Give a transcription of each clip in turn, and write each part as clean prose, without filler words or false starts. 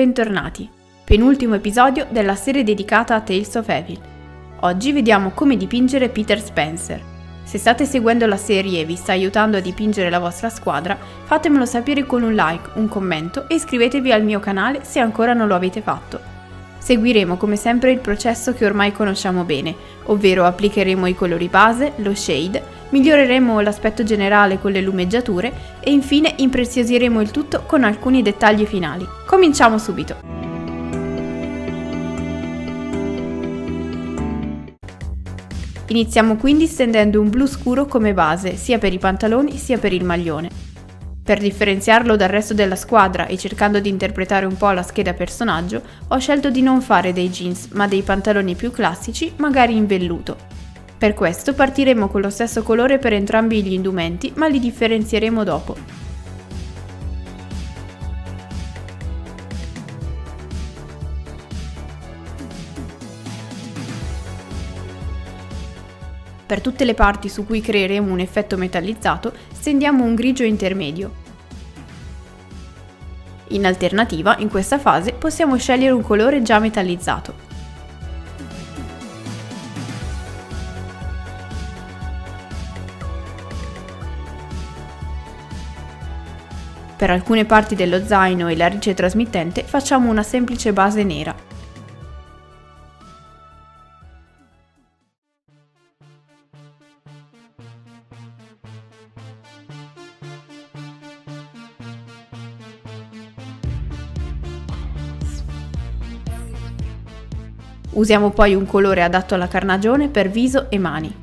bentornati! Penultimo episodio della serie dedicata a Tales of Evil. Oggi vediamo come dipingere Peter Spencer. Se state seguendo la serie e vi sta aiutando a dipingere la vostra squadra, fatemelo sapere con un like, un commento e iscrivetevi al mio canale se ancora non lo avete fatto. Seguiremo come sempre il processo che ormai conosciamo bene, ovvero applicheremo i colori base, lo shade, miglioreremo l'aspetto generale con le lumeggiature e infine impreziosiremo il tutto con alcuni dettagli finali. Cominciamo subito! Iniziamo quindi stendendo un blu scuro come base, sia per i pantaloni sia per il maglione. Per differenziarlo dal resto della squadra e cercando di interpretare un po' la scheda personaggio, ho scelto di non fare dei jeans, ma dei pantaloni più classici, magari in velluto. Per questo partiremo con lo stesso colore per entrambi gli indumenti, ma li differenzieremo dopo. Per tutte le parti su cui creeremo un effetto metallizzato, stendiamo un grigio intermedio. In alternativa, in questa fase, possiamo scegliere un colore già metallizzato. Per alcune parti dello zaino e l'arice trasmittente facciamo una semplice base nera. Usiamo poi un colore adatto alla carnagione per viso e mani.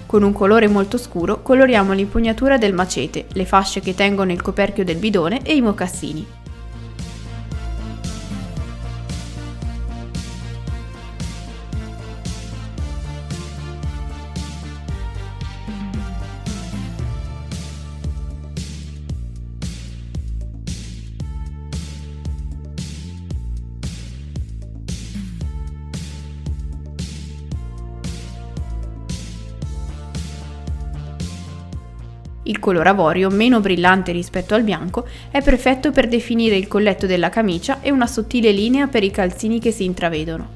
Con un colore molto scuro coloriamo l'impugnatura del macete, le fasce che tengono il coperchio del bidone e i mocassini. Il color avorio, meno brillante rispetto al bianco, è perfetto per definire il colletto della camicia e una sottile linea per i calzini che si intravedono.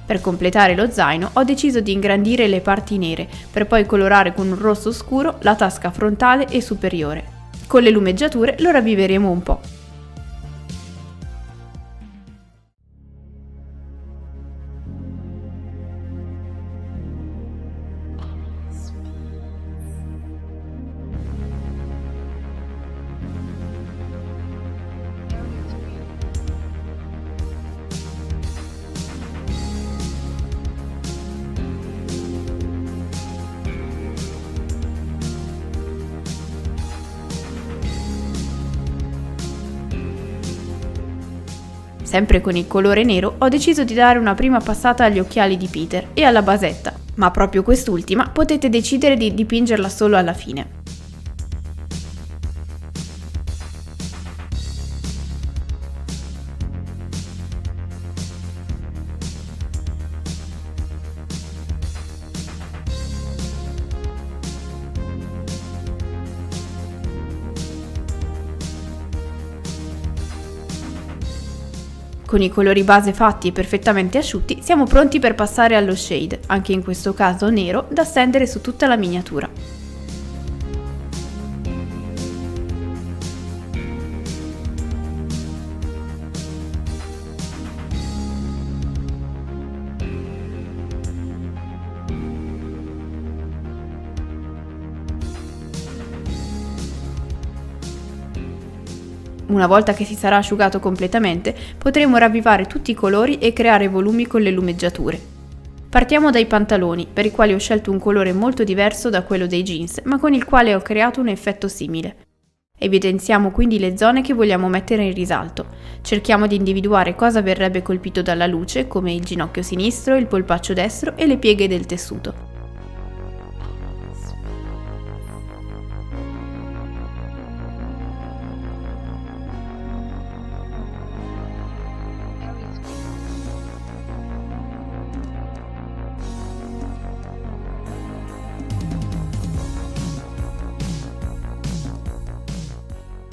Per completare lo zaino ho deciso di ingrandire le parti nere, per poi colorare con un rosso scuro la tasca frontale e superiore. Con le lumeggiature lo ravviveremo un po'. Sempre con il colore nero ho deciso di dare una prima passata agli occhiali di Peter e alla basetta, ma proprio quest'ultima potete decidere di dipingerla solo alla fine. Con i colori base fatti e perfettamente asciutti siamo pronti per passare allo shade, anche in questo caso nero, da stendere su tutta la miniatura. Una volta che si sarà asciugato completamente, potremo ravvivare tutti i colori e creare volumi con le lumeggiature. Partiamo dai pantaloni, per i quali ho scelto un colore molto diverso da quello dei jeans, ma con il quale ho creato un effetto simile. Evidenziamo quindi le zone che vogliamo mettere in risalto. Cerchiamo di individuare cosa verrebbe colpito dalla luce, come il ginocchio sinistro, il polpaccio destro e le pieghe del tessuto.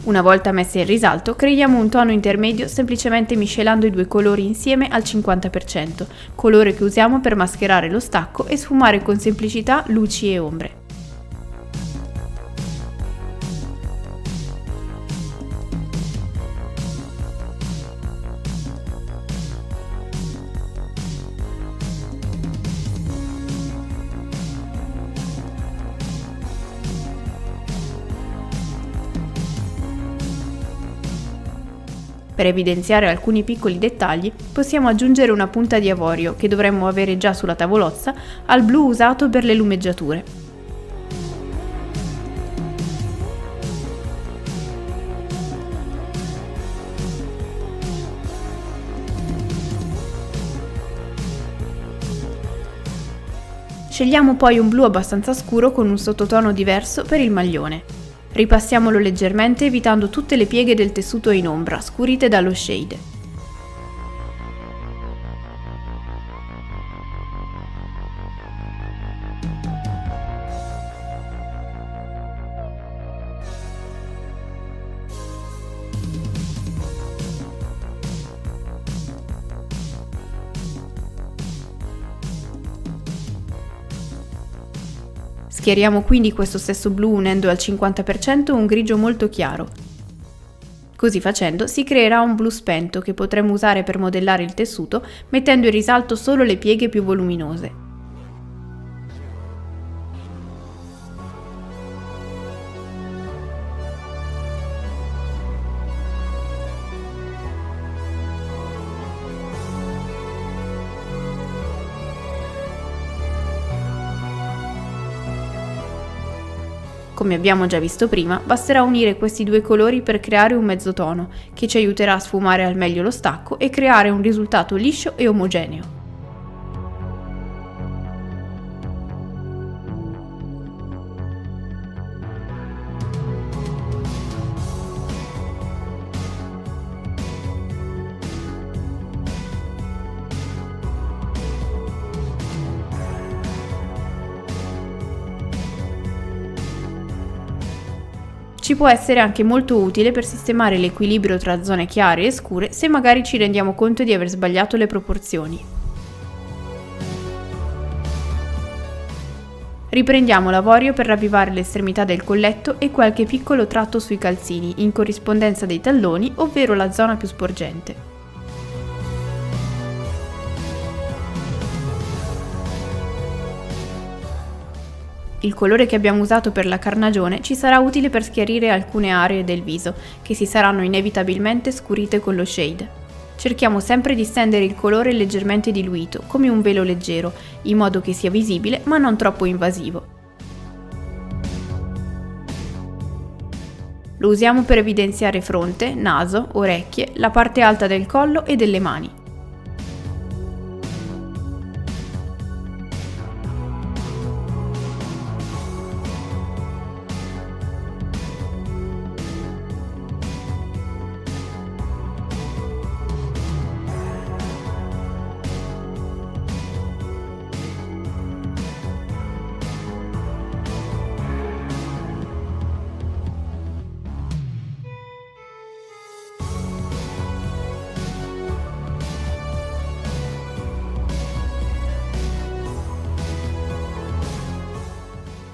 Una volta messe in risalto, creiamo un tono intermedio semplicemente miscelando i due colori insieme al 50%, colore che usiamo per mascherare lo stacco e sfumare con semplicità luci e ombre. Per evidenziare alcuni piccoli dettagli, possiamo aggiungere una punta di avorio, che dovremmo avere già sulla tavolozza, al blu usato per le lumeggiature. Scegliamo poi un blu abbastanza scuro con un sottotono diverso per il maglione. Ripassiamolo leggermente evitando tutte le pieghe del tessuto in ombra, scurite dallo shade. Schiariamo quindi questo stesso blu unendo al 50% un grigio molto chiaro. Così facendo si creerà un blu spento che potremo usare per modellare il tessuto mettendo in risalto solo le pieghe più voluminose. Come abbiamo già visto prima, basterà unire questi due colori per creare un mezzotono, che ci aiuterà a sfumare al meglio lo stacco e creare un risultato liscio e omogeneo. Ci può essere anche molto utile per sistemare l'equilibrio tra zone chiare e scure se magari ci rendiamo conto di aver sbagliato le proporzioni. Riprendiamo l'avorio per ravvivare l'estremità del colletto e qualche piccolo tratto sui calzini in corrispondenza dei talloni, ovvero la zona più sporgente. Il colore che abbiamo usato per la carnagione ci sarà utile per schiarire alcune aree del viso, che si saranno inevitabilmente scurite con lo shade. Cerchiamo sempre di stendere il colore leggermente diluito, come un velo leggero, in modo che sia visibile ma non troppo invasivo. Lo usiamo per evidenziare fronte, naso, orecchie, la parte alta del collo e delle mani.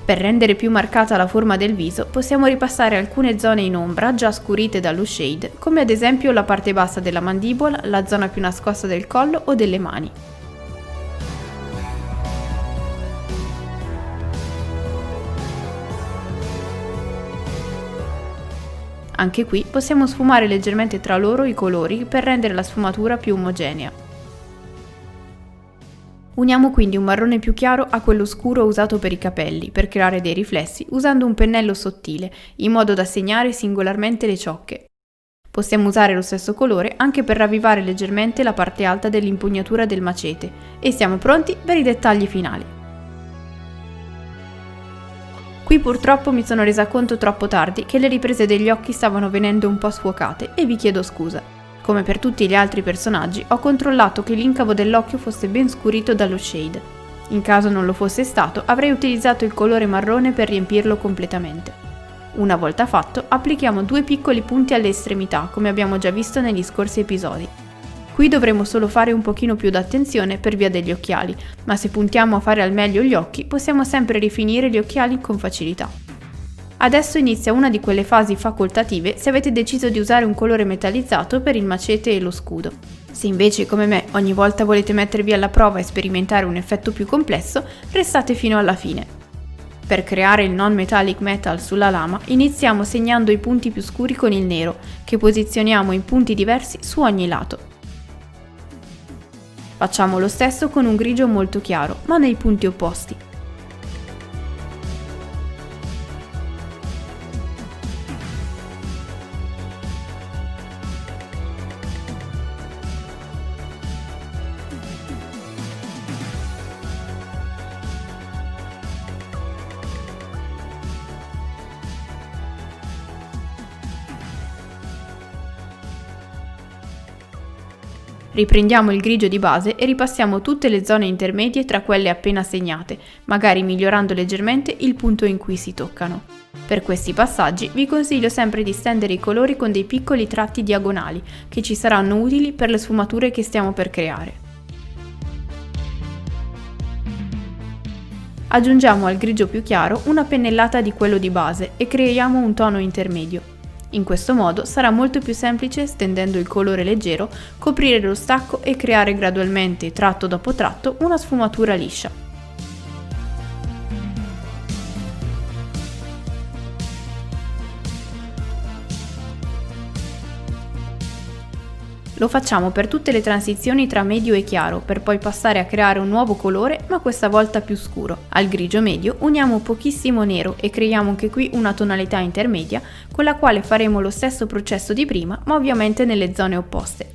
Per rendere più marcata la forma del viso, possiamo ripassare alcune zone in ombra già scurite dallo shade, come ad esempio la parte bassa della mandibola, la zona più nascosta del collo o delle mani. Anche qui possiamo sfumare leggermente tra loro i colori per rendere la sfumatura più omogenea. Uniamo quindi un marrone più chiaro a quello scuro usato per i capelli, per creare dei riflessi usando un pennello sottile, in modo da segnare singolarmente le ciocche. Possiamo usare lo stesso colore anche per ravvivare leggermente la parte alta dell'impugnatura del macete e siamo pronti per i dettagli finali. Qui purtroppo mi sono resa conto troppo tardi che le riprese degli occhi stavano venendo un po' sfuocate e vi chiedo scusa. Come per tutti gli altri personaggi, ho controllato che l'incavo dell'occhio fosse ben scurito dallo shade. In caso non lo fosse stato, avrei utilizzato il colore marrone per riempirlo completamente. Una volta fatto, applichiamo 2 piccoli punti alle estremità, come abbiamo già visto negli scorsi episodi. Qui dovremo solo fare un pochino più d'attenzione per via degli occhiali, ma se puntiamo a fare al meglio gli occhi, possiamo sempre rifinire gli occhiali con facilità. Adesso inizia una di quelle fasi facoltative se avete deciso di usare un colore metallizzato per il macete e lo scudo. Se invece, come me, ogni volta volete mettervi alla prova e sperimentare un effetto più complesso, restate fino alla fine. Per creare il non-metallic metal sulla lama, iniziamo segnando i punti più scuri con il nero, che posizioniamo in punti diversi su ogni lato. Facciamo lo stesso con un grigio molto chiaro, ma nei punti opposti. Riprendiamo il grigio di base e ripassiamo tutte le zone intermedie tra quelle appena segnate, magari migliorando leggermente il punto in cui si toccano. Per questi passaggi vi consiglio sempre di stendere i colori con dei piccoli tratti diagonali, che ci saranno utili per le sfumature che stiamo per creare. Aggiungiamo al grigio più chiaro una pennellata di quello di base e creiamo un tono intermedio. In questo modo sarà molto più semplice, stendendo il colore leggero, coprire lo stacco e creare gradualmente, tratto dopo tratto, una sfumatura liscia. Lo facciamo per tutte le transizioni tra medio e chiaro, per poi passare a creare un nuovo colore, ma questa volta più scuro. Al grigio medio uniamo pochissimo nero e creiamo anche qui una tonalità intermedia, con la quale faremo lo stesso processo di prima, ma ovviamente nelle zone opposte.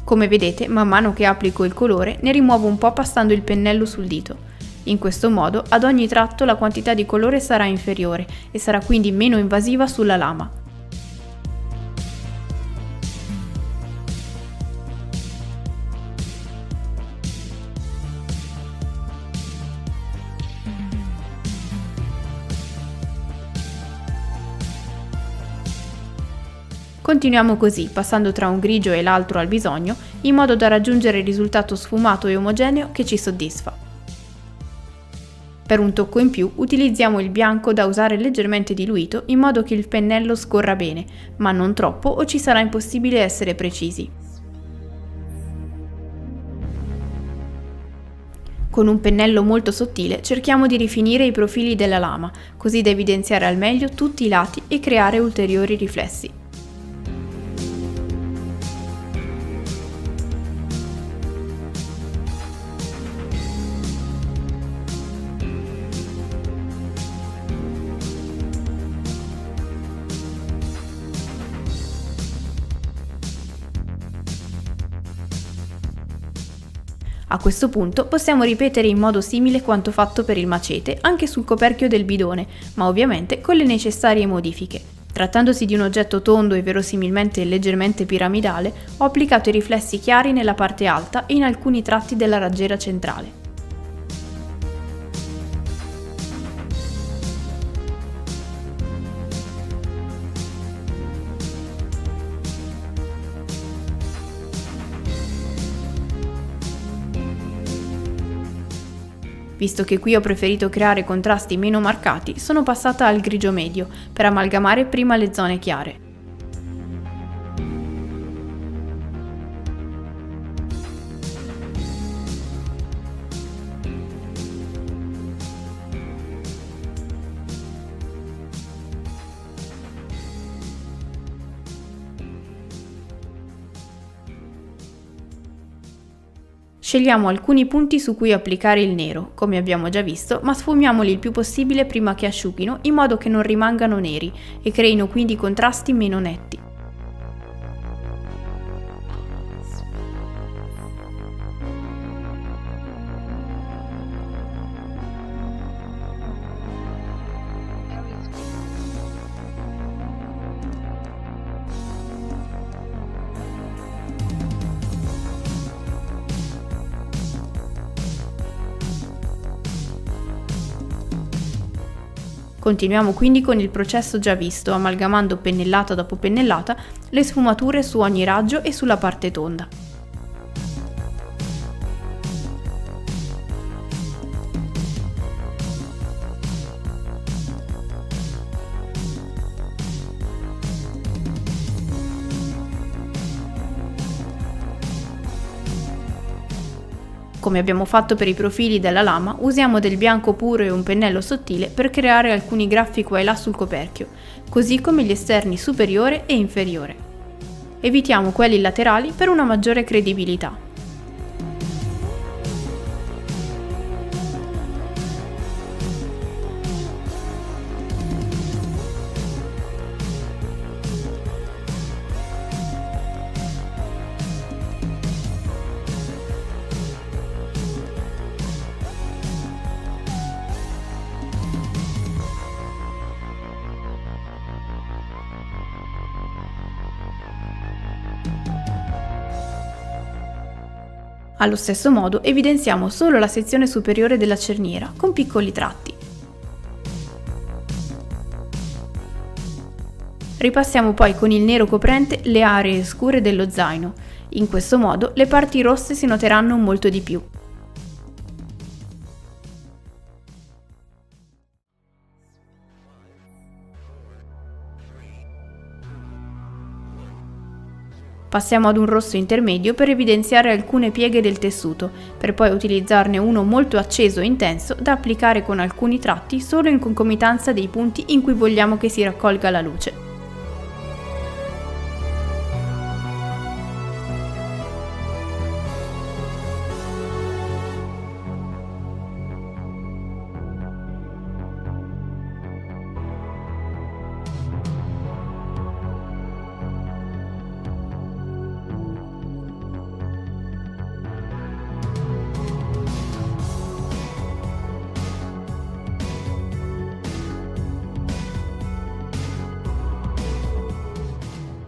Come vedete, man mano che applico il colore, ne rimuovo un po' passando il pennello sul dito. In questo modo, ad ogni tratto la quantità di colore sarà inferiore e sarà quindi meno invasiva sulla lama. Continuiamo così, passando tra un grigio e l'altro al bisogno, in modo da raggiungere il risultato sfumato e omogeneo che ci soddisfa. Per un tocco in più utilizziamo il bianco da usare leggermente diluito in modo che il pennello scorra bene, ma non troppo o ci sarà impossibile essere precisi. Con un pennello molto sottile cerchiamo di rifinire i profili della lama, così da evidenziare al meglio tutti i lati e creare ulteriori riflessi. A questo punto possiamo ripetere in modo simile quanto fatto per il macete anche sul coperchio del bidone, ma ovviamente con le necessarie modifiche. Trattandosi di un oggetto tondo e verosimilmente leggermente piramidale, ho applicato i riflessi chiari nella parte alta e in alcuni tratti della raggiera centrale. Visto che qui ho preferito creare contrasti meno marcati, sono passata al grigio medio, per amalgamare prima le zone chiare. Scegliamo alcuni punti su cui applicare il nero, come abbiamo già visto, ma sfumiamoli il più possibile prima che asciughino in modo che non rimangano neri e creino quindi contrasti meno netti. Continuiamo quindi con il processo già visto, amalgamando pennellata dopo pennellata le sfumature su ogni raggio e sulla parte tonda. Come abbiamo fatto per i profili della lama, usiamo del bianco puro e un pennello sottile per creare alcuni graffi qua e là sul coperchio, così come gli esterni superiore e inferiore. Evitiamo quelli laterali per una maggiore credibilità. Allo stesso modo evidenziamo solo la sezione superiore della cerniera con piccoli tratti. Ripassiamo poi con il nero coprente le aree scure dello zaino. In questo modo le parti rosse si noteranno molto di più. Passiamo ad un rosso intermedio per evidenziare alcune pieghe del tessuto, per poi utilizzarne uno molto acceso e intenso da applicare con alcuni tratti solo in concomitanza dei punti in cui vogliamo che si raccolga la luce.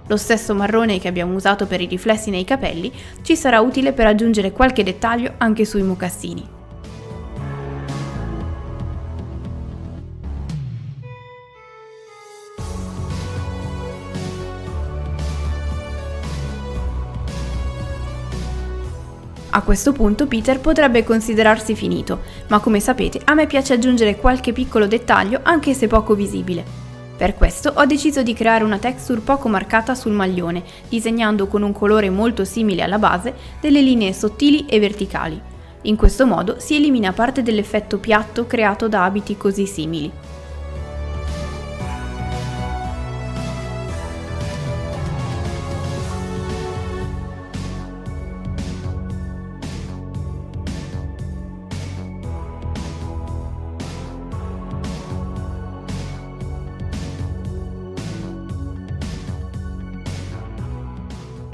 Lo stesso marrone che abbiamo usato per i riflessi nei capelli ci sarà utile per aggiungere qualche dettaglio anche sui mocassini. A questo punto Peter potrebbe considerarsi finito, ma come sapete a me piace aggiungere qualche piccolo dettaglio anche se poco visibile. Per questo ho deciso di creare una texture poco marcata sul maglione, disegnando con un colore molto simile alla base delle linee sottili e verticali. In questo modo si elimina parte dell'effetto piatto creato da abiti così simili.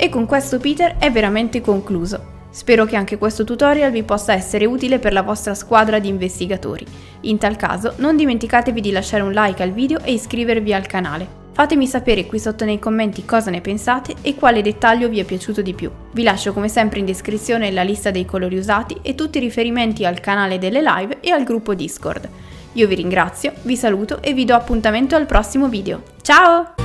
E con questo Peter è veramente concluso. Spero che anche questo tutorial vi possa essere utile per la vostra squadra di investigatori. In tal caso non dimenticatevi di lasciare un like al video e iscrivervi al canale. Fatemi sapere qui sotto nei commenti cosa ne pensate e quale dettaglio vi è piaciuto di più. Vi lascio come sempre in descrizione la lista dei colori usati e tutti i riferimenti al canale delle live e al gruppo Discord. Io vi ringrazio, vi saluto e vi do appuntamento al prossimo video. Ciao!